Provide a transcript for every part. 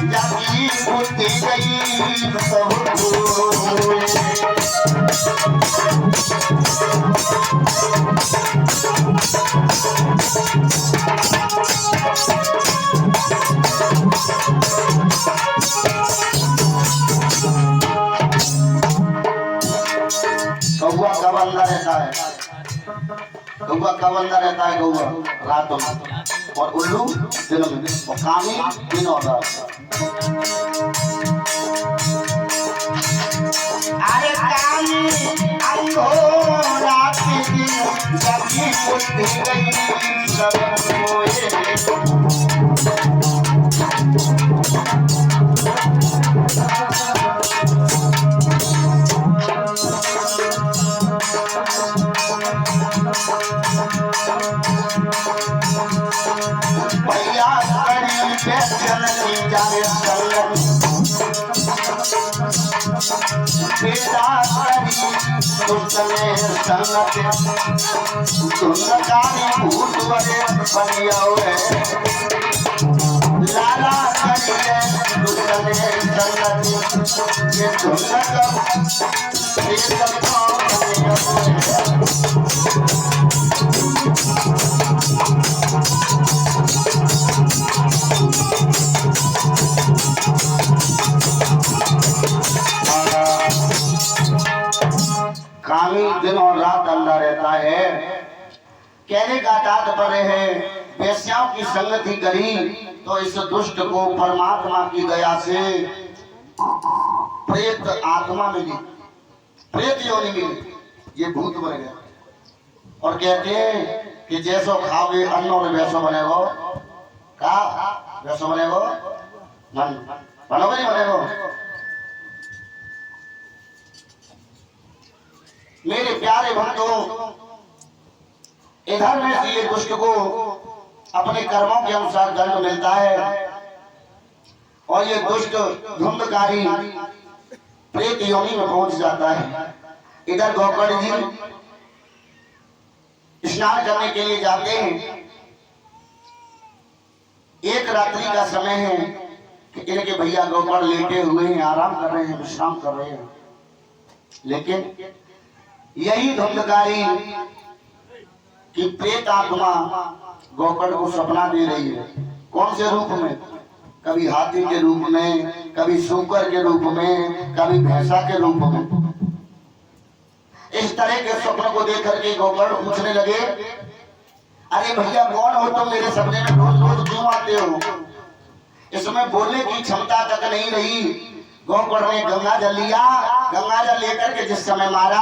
जागी बुद्धि गई सब कौआ कब अंदर रहता है? कौआ कब अंदर रहता है? कौआ रात में और उल्लू दिन में और कामी दिन और रात। अरे कामी अंधो रात के दिन जगी बुद्धि गई सब सोए। भैया करी बेचन जाने संगत बेटा करी तुमने संगत तुमकारी भूत बड़े बनिया हुए लाला करिए तुमने संगत ये कामी दिन और रात अंदर रहता है। कहने का तात्पर्य है वेश्याओं की संगति करी तो इस दुष्ट को परमात्मा की दया से प्रेत आत्मा मिली, प्रेत योनि मिली, ये भूत बन गया। और कहते हैं कि जैसो खाओगे अन्न और वैसो बनेगो। का वैसो बनेगो? मन बनोगे नहीं बनेगो। मेरे प्यारे भक्तों, इधर में से ये दुष्ट को अपने कर्मों के अनुसार दंड मिलता है और ये दुष्ट धुंधकारी प्रेत योनि में पहुंच जाता है। इधर गोकर्ण जी स्नान करने के लिए जाते हैं। एक रात्रि का समय है कि इनके भैया गोकर्ण लेटे हुए हैं, आराम कर रहे हैं, विश्राम कर रहे हैं। लेकिन यही धुंधकारी कि प्रेत आत्मा गोकर्ण को सपना दे रही है। कौन से रूप में? कभी हाथी के रूप में, कभी सूकर के रूप में, कभी भैंसा के रूप में। इस तरह के स्वप्न को देख करके गोकर्ण पूछने लगे, अरे भैया कौन हो तुम? मेरे सपने में रोज रोज क्यों आते हो? इसमें बोलने की क्षमता तक नहीं रही। गोकर्ण ने गंगा जल लिया, गंगा जल लेकर के जिस समय मारा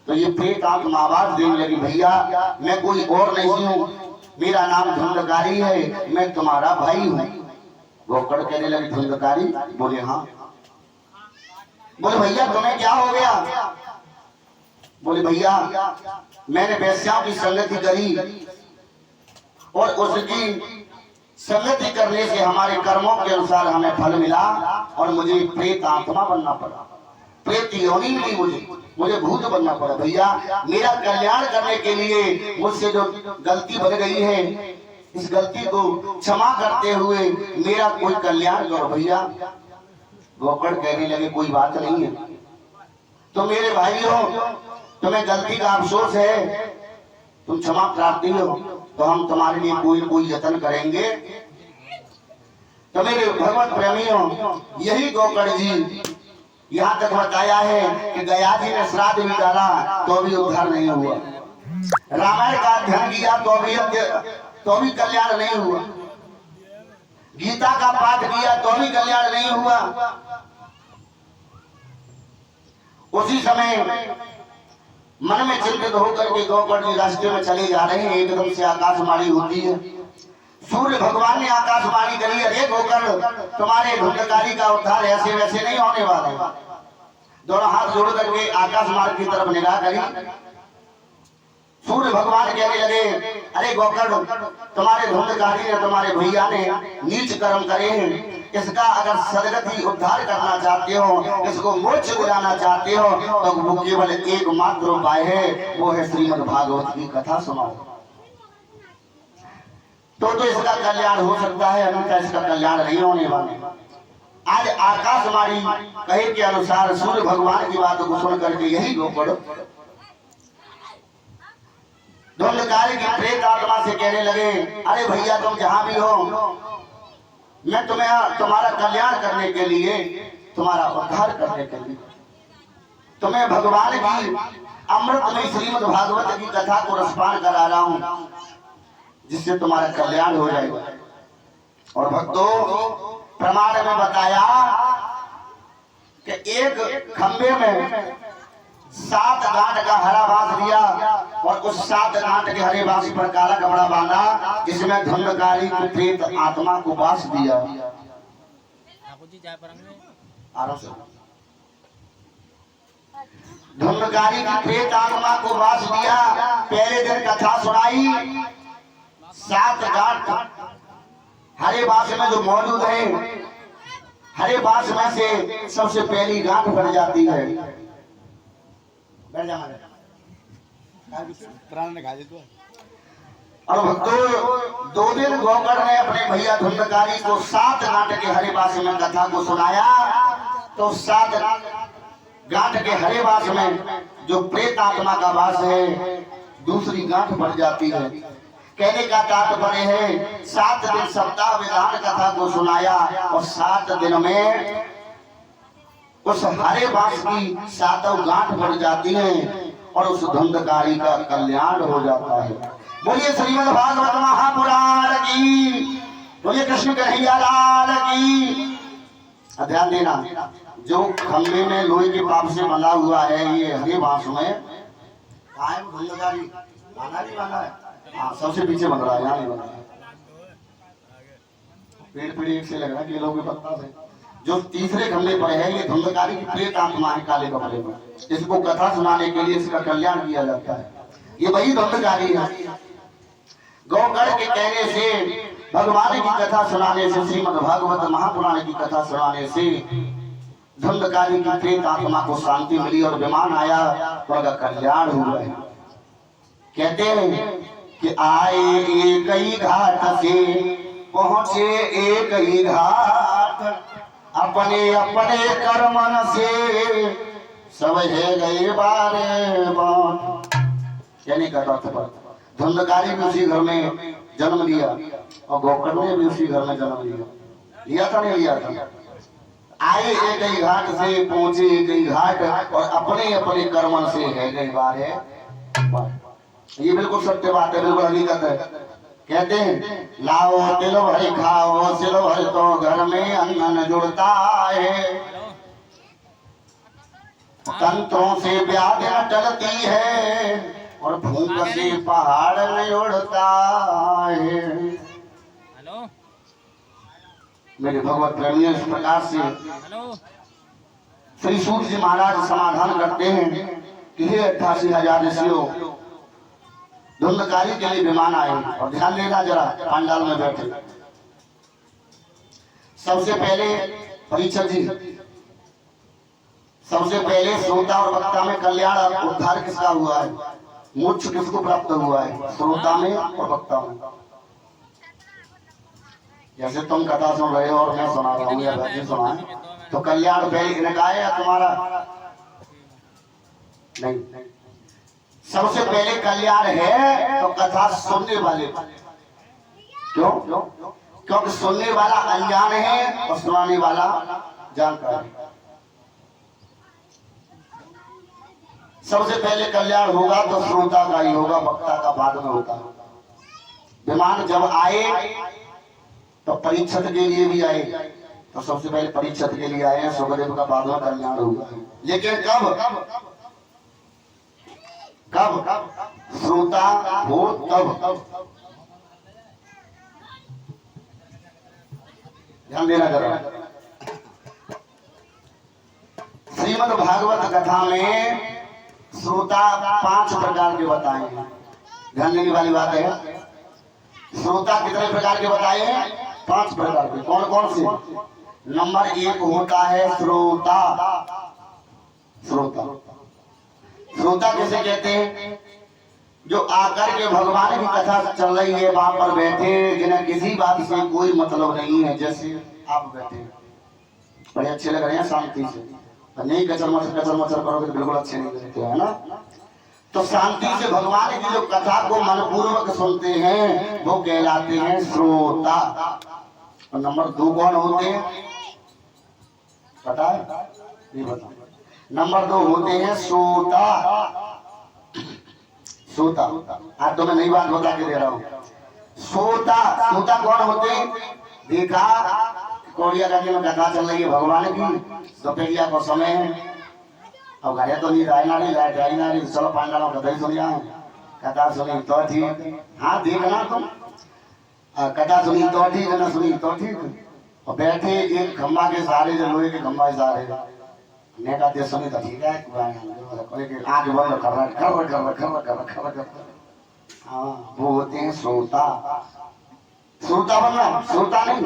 तो ये प्रेत आत्मा आवाज देने लगी, भैया मैं कोई और नहीं हूँ, मेरा नाम धुंधकारी है, मैं तुम्हारा भाई हूँ। गोकर्ण कहने लगे, धुंधकारी? बोले हाँ। बोले भैया तुम्हें क्या हो गया? बोले भैया मैंने वेश्याओं की संगति करी और उसकी संगति करने से हमारे कर्मों के अनुसार हमें फल मिला और मुझे प्रेत आत्मा बनना पड़ा, प्रेत योनि मिली, मुझे भूत बनना पड़ा। भैया मेरा कल्याण करने के लिए मुझसे जो गलती बन गई है, इस गलती को क्षमा करते हुए मेरा कोई कल्याण करो भैया। गोकर्ण कहने लगे, कोई बात नहीं है, तुम मेरे भाई हो, तुम्हें गलती का अफसोस है, तुम क्षमा प्रार्थी हो, तो हम तुम्हारे लिए कोई यत्न करेंगे। तो मेरे भगवत प्रेमी हो, यही गोकर्ण जी यहाँ तक बताया है कि गया जी ने श्राद्ध भी डाला तो भी उद्धार नहीं हुआ, रामायण का अध्ययन किया तो भी कल्याण नहीं हुआ, गीता का पाठ किया तो भी कल्याण नहीं हुआ। उसी समय मन में चिंतित होकर के गोकर्ण जी रास्ते में चले जा रहे हैं। एकदम से आकाशवाणी होती है, सूर्य भगवान ने आकाशवाणी करी, अरे गोकर्ण तुम्हारे धुंधकारी का उद्धार ऐसे वैसे नहीं होने वाला। दोनों हाथ जोड़ करके आकाश मार्ग की तरफ निगाह करी। सूर्य भगवान कहने लगे, अरे गोकर्ण तुम्हारे धुंधकारी ने, तुम्हारे भैया ने नीच कर्म करे हैं, इसका अगर सदगति उद्धार करना चाहते हो, इसको मोक्ष दिलाना चाहते हो, तो वो केवल एकमात्र उपाय है, वो है श्रीमद् भागवत की कथा सुनाओ। तो इसका कल्याण हो सकता है, अन्यथा इसका कल्याण नहीं होने वाला। आज आकाशवाणी कहे के अनुसार सूर्य भगवान की बात को सुन करके यही गोपड़ धुंधकारी की प्रेत आत्मा से कहने लगे, अरे भैया तुम जहां भी हो, मैं तुम्हारा कल्याण करने के लिए, तुम्हारा उद्धार करने के लिए तुम्हें भगवान की अमृत में श्रीमद् भागवत की कथा को रसपान करा रहा हूं, जिससे तुम्हारा कल्याण हो जाएगा। और भक्तों, प्रमाण में बताया कि एक खंबे में 7 गांठ का हरा बांस दिया और उस 7 गांठ के हरे बांस पर काला कपड़ा बांधा, जिसमें धुंधकारी की प्रेत आत्मा को बांस दिया। धुंधकारी की प्रेत आत्मा को बांस दिया। पहले दिन कथा सुनाई, 7 गांठ हरे बांस में जो मौजूद है, हरे बांस में से सबसे पहली गांठ बढ़ जाती है। और भक्तों, 2 दिन गौकर ने अपने भैया धुंधकारी को 7 गांठ के हरे बांस में कथा को सुनाया, तो 7 गांठ के हरे बांस में जो प्रेत आत्मा का वास है, दूसरी गांठ बढ़ जाती है। कहने का तात्पर्य है, 7 दिन सप्ताह विधान कथा को सुनाया और 7 दिन में उस हरे बांस की 7 गांठ बढ़ जाती है और उस धुंधकारी का कल्याण हो जाता है। बोलिए श्रीमद् भागवत महापुराण की, बोलिए कृष्ण कन्हैया लाल की। ध्यान देना, जो खंबे में लोहे के पाप से बंधा हुआ है, ये हरे बांस में धुंधकारी बांधा है। हाँ, सबसे पीछे बन रहा है, यहाँ नहीं बन रहा है। पेड़ एक से लग रहा है केलों के पत्ता से। जो तीसरे खंबे पर है, ये धुंधकारी की प्रेत आत्मा है काले कपड़े में। इसको कथा सुनाने के लिए इसका कल्याण किया जाता है। ये वही धुंधकारी है। गौगढ़ के कहने से, भगवान की कथा सुनाने से, श्रीमद् भागवत महापुराण की कथा सुनाने से धुंधकारी की प्रेत आत्मा को शांति मिली और विमान आया तो उनका कल्याण हुआ है। कहते हैं कि आए एक ही घाट से, पहुंचे एक ही घाट, अपने अपने कर्मन से सब है गए बारे बार। यानी का धुंधकारी भी उसी घर में जन्म लिया और गौकर्ण ने भी उसी घर में जन्म लिया था, नहीं लिया था। आए एक ही घाट से, पहुंचे एक ही घाट और अपने अपने कर्मन से है गए बारे बार। ये बिल्कुल सत्य बात है, बिल्कुल हकीकत है। कहते हैं, लाओ तिल भर खाओ सिल भर, तो घर में अन्न जुड़ता है, तंत्रों से व्याधि न टलती है और भूख से पहाड़ में उड़ता है। मेरे भगवत प्रेमियों, इस प्रकार से श्री सूत जी महाराज समाधान करते हैं कि हे 88,000 ऋषियों, धुंधकारी के लिए विमान आए। और ध्यान देना जरा, पांडाल में बैठे सबसे पहले परीक्षक जी, सबसे पहले श्रोता और वक्ता में कल्याण और उद्धार किसका हुआ है, मोक्ष किसको प्राप्त हुआ है, श्रोता में और वक्ता में। जैसे तुम कथा सुन रहे हो और मैं सुना रहा हूँ या भजन सुना है, तो कल्याण पहले इनका है या तुम्हारा? नहीं, सबसे पहले कल्याण है तो कथा सुनने वाले। क्यों? क्योंकि सुनने वाला अनजान है और सुनाने वाला जानकार है। सबसे पहले कल्याण होगा तो श्रोता का ही होगा, वक्ता का बाद में होता है। विमान जब आए तो परीक्षित के लिए भी आए, तो सबसे पहले परीक्षित के लिए आए, सुखदेव का बाद में कल्याण होगा। लेकिन कब श्रोता हो तब। ध्यान देना जरा, श्रीमद् भागवत कथा में श्रोता 5 प्रकार के बताए हैं। ध्यान देने वाली बात है, श्रोता कितने प्रकार के बताए हैं? 5 प्रकार के। कौन कौन से? नंबर 1 होता है श्रोता। श्रोता, श्रोता किसे कहते हैं? जो आकर के भगवान की कथा चल रही है वहां पर बैठे जिन्हें किसी बात से कोई मतलब नहीं है, जैसे आप बैठे बड़े अच्छे लग रहे हैं शांति से, नहीं कचर मचर करोगे तो बिल्कुल अच्छे नहीं लगते है ना। तो शांति से भगवान की जो कथा को मनपूर्वक सुनते हैं वो कहलाते हैं श्रोता। और नंबर 2 कौन होते हैं पता है? नहीं बता। नंबर 2 होते हैं श्रोता। श्रोता आज तो मैं नई बात बता के दे रहा हूँ। श्रोता श्रोता कौन होते हैं? देखा कोरिया राज्य में कथा चल रही है भगवान की, दोपहरिया को समय है, अब घरे तो नहीं रायनारी चलो पांडालों कथा ही सुन जाए। कथा सुनी तो ठीक, हाँ देखना तुम, कथा सुनी तो ठीक ना सुनी तो ठीक। और बैठे एक खंबा के सहारे, जो लोहे के खंबा के सहारे ने कहते सुनी तो ठीक है, आंख बंद कर हाँ वो होते हैं श्रोता। श्रोता बनना, श्रोता नहीं।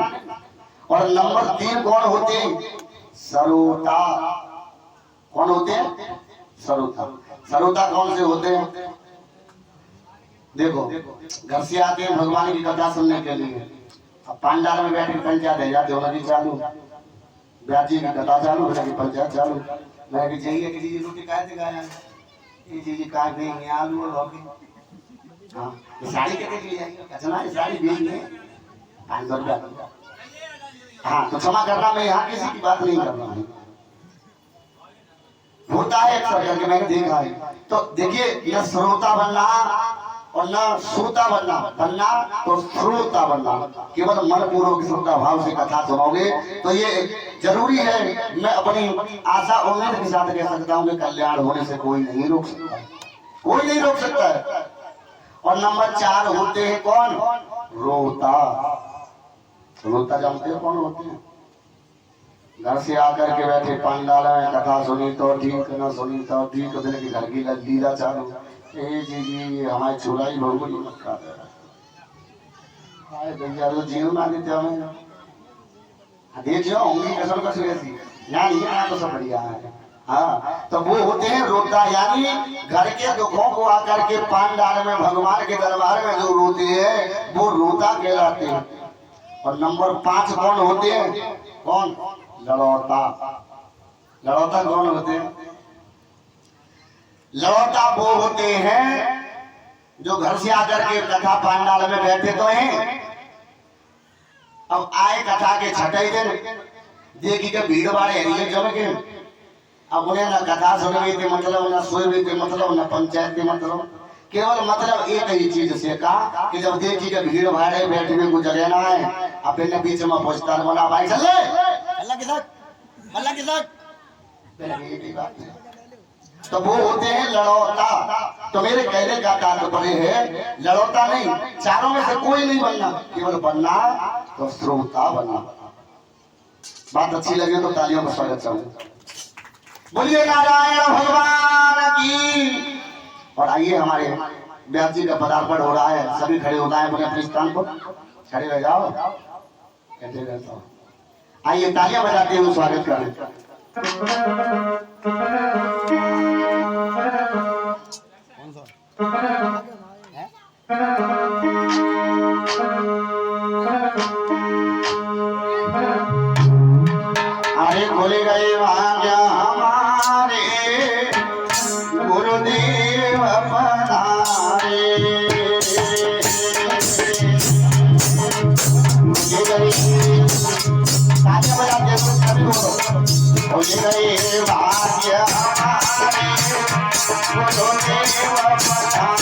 और नंबर 3 कौन होते हैं? सरोता। कौन होते हैं? सरोता। सरोता कौन से होते हैं? देखो घर से आते हैं भगवान की कथा सुनने के लिए, अब पांडाल में बैठे पंचायत है जाते हो नदी चालू, ब्याजी की कथा चालू, की पंचायत चालू। मैं भी चाहिए कि जी रोटी काहे से खाया, ये जी काहे देंगे आलू और लौकी। हाँ ये साड़ी कितने की जाएगी? अच्छा ये साड़ी बेचनी है 500 रुपया। हाँ तो क्षमा करना, मैं यहाँ किसी की बात नहीं कर रहा हूँ, होता है अक्सर करके मैंने देखा है। तो देखिए यह श्रोता बनना और न श्रोता बनना तो श्रोता बनना, केवल मनपूर्वक श्रोता भाव से कथा सुनोगे तो ये जरूरी है। मैं अपनी आशा उम्मीद के साथ कह सकता हूँ कि कल्याण होने से कोई नहीं रोक सकता, कोई नहीं रोक सकता है। और नंबर 4 होते हैं कौन? रोता। रोता जानते हो कौन होते हैं? घर से आकर के बैठे पंडाल में कथा सुनी तो ठीक न सुनी तो ठीक, दिन की घर की लीला चालू, जी हमारे चुराई बहु मत खा भैया तो जीव ना देते हमें देखियो उंगली कसम कस ऐसी ना नहीं तो सब बढ़िया है। हाँ तो वो होते हैं रोता, यानी घर के दुखों को आकर के पंडाल में भगवान के दरबार में जो रोते हैं वो रोता कहलाते हैं। और नंबर 5 कौन होते हैं? कौन? लड़ौता। लड़ौता कौन होते हैं? लड़ौता वो होते हैं जो घर से आकर के कथा पंडाल में बैठे तो हैं, अब आए कथा के छठे दिन देखी के भीड़ वाले हरिये जम के, अब उन्हें न कथा सुन रही थी मतलब, न सोए हुई थी मतलब, न पंचायत थी मतलब, केवल मतलब एक ही चीज से कहा कि जब देखी के भीड़ भाड़े बैठे हुए कुछ जगह ना है, अपने बीच में पहुंचता बोला भाई चल अल्लाह के साथ तो वो होते हैं लड़ौता। तो मेरे कहने का तात्पर्य है लड़ौता नहीं, चारों में से कोई नहीं बनना, केवल बनना तो श्रोता बनना। बात अच्छी लगे तो तालियों का स्वागत चाहूंगा। बोलिए नारायण भगवान की। और आइए हमारे व्यास जी का पदार्पण हो रहा है, सभी खड़े होना है अपने अपने स्थान पर, खड़े रह जाओ कहते रहता हूँ। आइए तालियां बजाते हुए स्वागत करें। अरे भूल गए भाग्य हमारे गुरुदेव पधारे, तालियां बजाते हुए सभी बोलो भूल गए भाग्य हमारे गुरुदेव पधारे।